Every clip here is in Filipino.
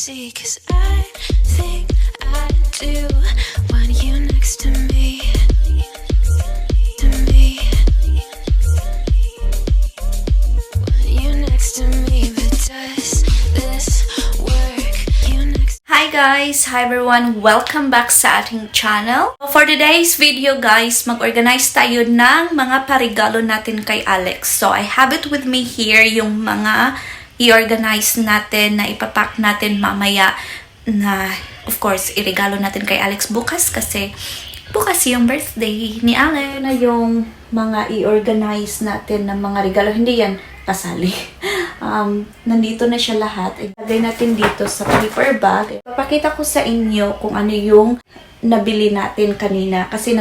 see, 'cause I think I do want you next to me. Want you next to me, but does this work? You next. Hi guys! Hi everyone! Welcome back sa ating channel. For today's video guys, mag-organize tayo ng mga parigalo natin kay Alex. So I have it with me here, yung mga i-organize natin na ipapack natin mamaya na of course iregalo natin kay Alex bukas kasi bukas yung birthday ni Alex. Na yung mga i-organize natin ng mga regalo, hindi yan kasali. Nandito na siya lahat. Ilagay natin dito sa paper bag. Papakita ko sa inyo kung ano yung nabili natin kanina. Kasi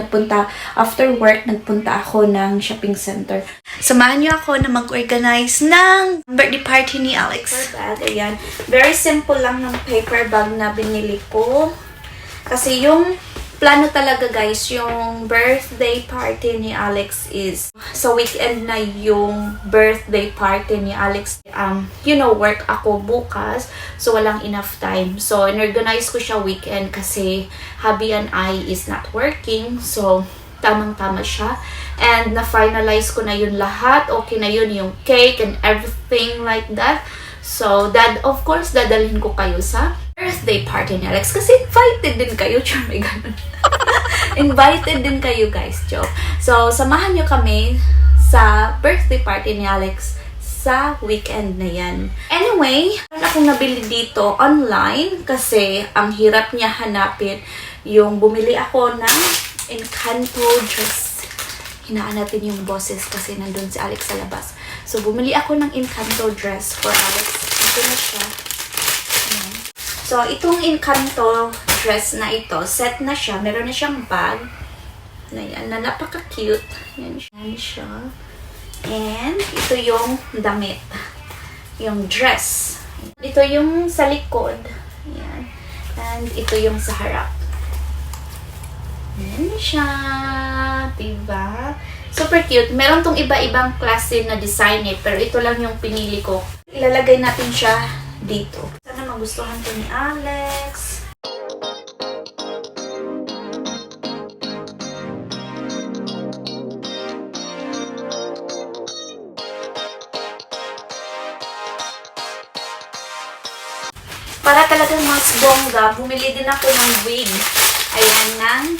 after work, nagpunta ako ng shopping center. Samahan niyo ako na mag-organize ng birthday party ni Alex. Ayan. Very simple lang ng paper bag na binili ko. Kasi yung plano talaga guys, yung birthday party ni Alex is sa weekend na yung birthday party ni Alex. Work ako bukas, so walang enough time. So, in-organize ko siya weekend kasi hubby and I is not working. So, tamang-tama siya. And na-finalize ko na yun lahat. Okay na yun, yung cake and everything like that. So, of course, dadalhin ko kayo sa birthday party ni Alex kasi invited din kayo. May ganun. Invited din kayo guys, joke. So, samahan nyo kami sa birthday party ni Alex sa weekend na yan. Anyway, meron akong nabili dito online kasi ang hirap niya hanapin. Yung bumili ako ng Encanto dress. Hinaan natin yung boses kasi nandun si Alex sa labas. So, bumili ako ng Encanto dress for Alex. Ito na siya. Ayan. So, itong Encanto dress na ito, set na siya. Meron na siyang bag. Ayan, na napaka-cute. Ayan siya. And, ito yung damit. Yung dress. Ito yung sa likod. Ayan. And, ito yung sa harap. Ayan siya. Diba? Super cute. Meron tong iba-ibang klase na design pero ito lang yung pinili ko. Ilalagay natin siya dito. Sana magustuhan to ni Alex. Para talagang mas bongga, bumili din ako ng wig. Ayan,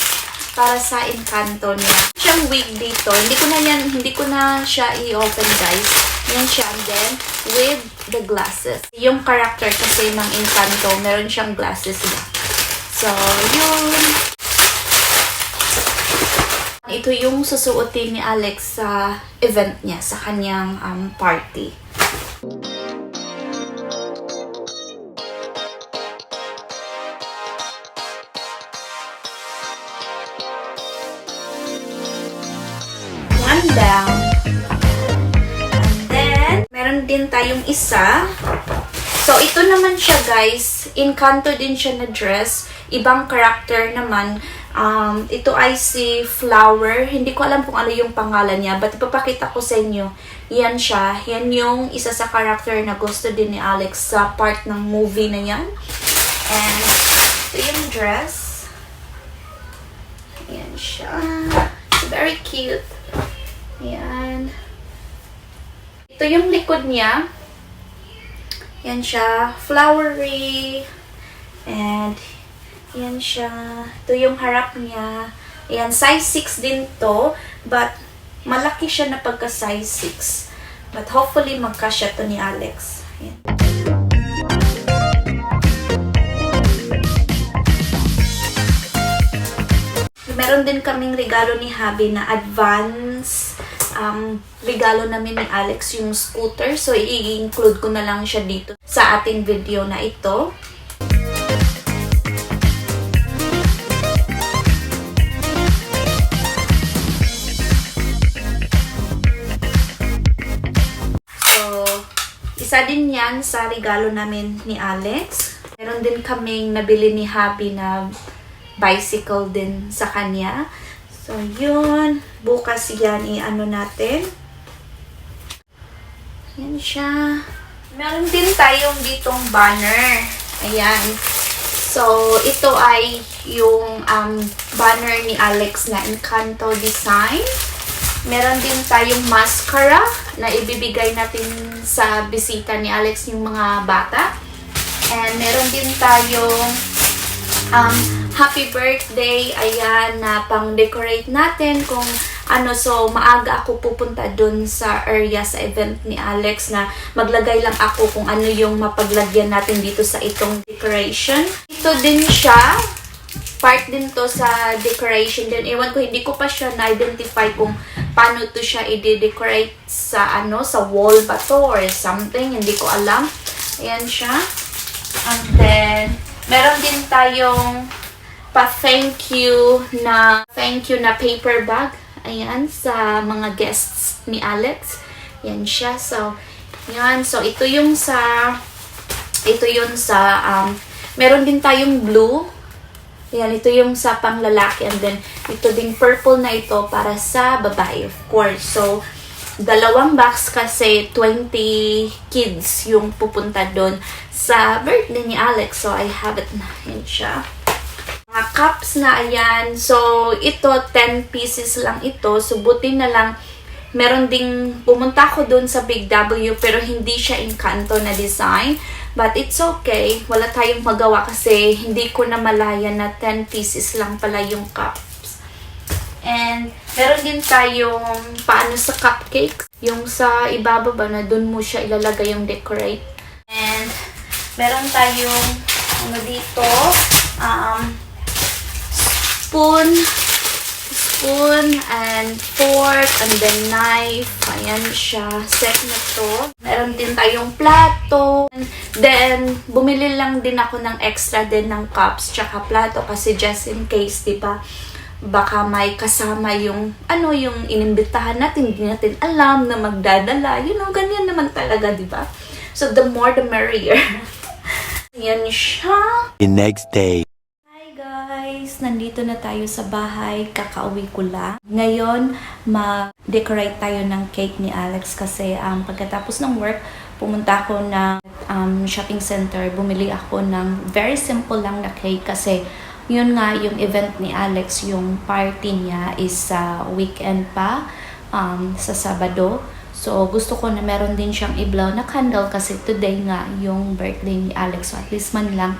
para sa Encanto niya. Siyang wig dito. Hindi ko na siya i-open guys. Yan siya. And then, with the glasses. Yung character kasi ng Encanto, meron siyang glasses na. So, yun. Ito yung susuotin ni Alex sa event niya, sa kanyang party. Down. And then, meron din tayong isa. So, ito naman siya guys. Encanto din siya na dress. Ibang character naman. Ito ay si Flower. Hindi ko alam kung ano yung pangalan niya. But ipapakita ko sa inyo. Yan siya. Yan yung isa sa character na gusto din ni Alex sa part ng movie na yan. And, ito yung dress. Yan siya. Very cute. Yan. Ito yung likod niya. Yan siya. Flowery. And, yan siya. Ito yung harap niya. Yan. Size 6 din to. But, malaki siya na pagka size 6. But, hopefully, magkasya to ni Alex. Yan. Meron din kaming regalo ni hubby na advance regalo namin ni Alex, yung scooter. So, i-include ko na lang siya dito sa ating video na ito. So, isa din yan sa regalo namin ni Alex. Meron din kaming nabili ni hubby na bicycle din sa kanya. So, yun. Bukas yan i-ano natin. Yan siya. Meron din tayong ditong banner. Ayan. So, ito ay yung banner ni Alex na Encanto design. Meron din tayong mascara na ibibigay natin sa bisita ni Alex, yung mga bata. And meron din tayong happy birthday, ayan, na pang-decorate natin kung ano. So, maaga ako pupunta dun sa area sa event ni Alex na maglagay lang ako kung ano yung mapaglagyan natin dito sa itong decoration. Ito din siya. Part din to sa decoration din. Ewan ko, hindi ko pa siya na-identify kung paano to siya i-decorate sa sa wall ba to or something. Hindi ko alam. Ayan siya. And then, meron din tayong pa-thank you na paper bag. Ayan, sa mga guests ni Alex. Ayan siya. So, yan. So, ito yun sa, meron din tayong blue. Ayan, ito yung sa panglalaki. And then, ito ding purple na ito para sa babae, of course. So, dalawang box kasi 20 kids yung pupunta doon sa birthday ni Alex. So, I have it na. Ayan siya. Mga cups na, ayan. So, ito, 10 pieces lang ito. So, buti na lang, meron ding, pumunta ko doon sa Big W, pero hindi siya Encanto na design. But it's okay. Wala tayong magawa kasi hindi ko na malaya na 10 pieces lang pala yung cups. And, meron din tayong paano sa cupcakes. Yung sa ibababa na doon mo siya ilalagay yung decorate. And, meron tayong, dito, spoon and fork and then knife. Ayan siya. Set na to. Meron din tayong plato. Then, bumili lang din ako ng extra din ng cups tsaka plato kasi just in case, diba? Baka may kasama yung yung inimbitahan natin, hindi natin alam na magdadala. Ganyan naman talaga, diba? So, the more the merrier. Ayan siya. The next day. Guys, nandito na tayo sa bahay, kakauwi ko lang. Ngayon, ma-decorate tayo ng cake ni Alex kasi pagkatapos ng work, pumunta ako ng shopping center, bumili ako ng very simple lang na cake kasi yun nga yung event ni Alex, yung party niya is sa weekend pa, sa Sabado. So, gusto ko na meron din siyang iblaw na candle kasi today nga yung birthday ni Alex. So, at least man lang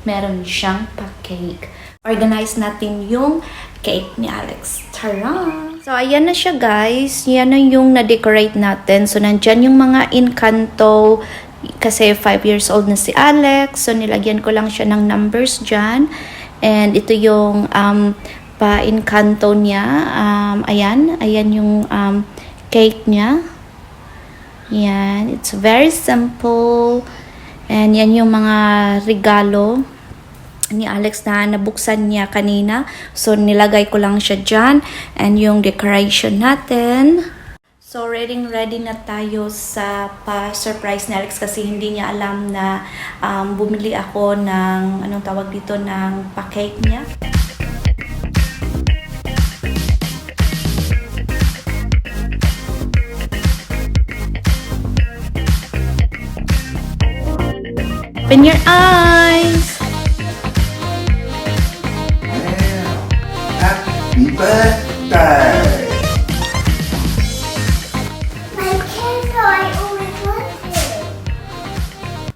meron siyang pa-cake. Organize natin yung cake ni Alex. Tara! So, ayan na siya, guys. Yan na yung na-decorate natin. So, nandyan yung mga Encanto kasi 5 years old na si Alex. So, nilagyan ko lang siya ng numbers dyan. And ito yung pa-Encanto niya. Ayan yung cake niya. Yan. It's very simple. And yan yung mga regalo ni Alex na nabuksan niya kanina. So, nilagay ko lang siya dyan. And yung decoration natin. So, ready na tayo sa pa-surprise ni Alex kasi hindi niya alam na bumili ako ng, anong tawag dito, ng pa-cake niya. Open your eyes! Happy birthday! My cake, I always wanted.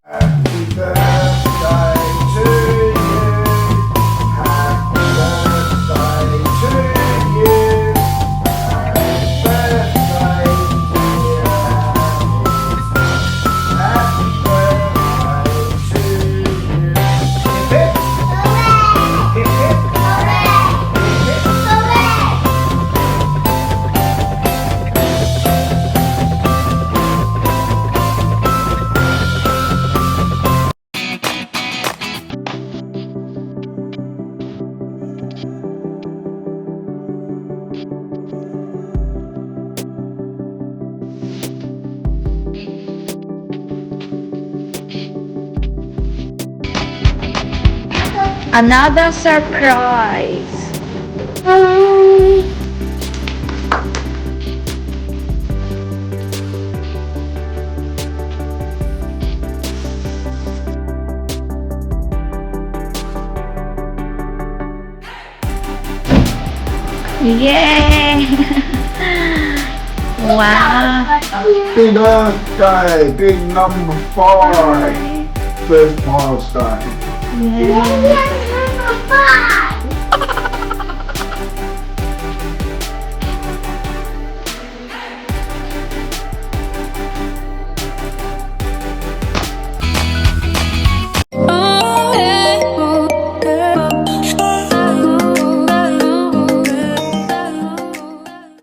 Happy birthday to you. Happy birthday to you. Happy birthday, dear Alice. Happy birthday to you. Hip hip. Hip hip. Another surprise! Yay! Wow! Happy birthday, big number 5. First milestone. Yay!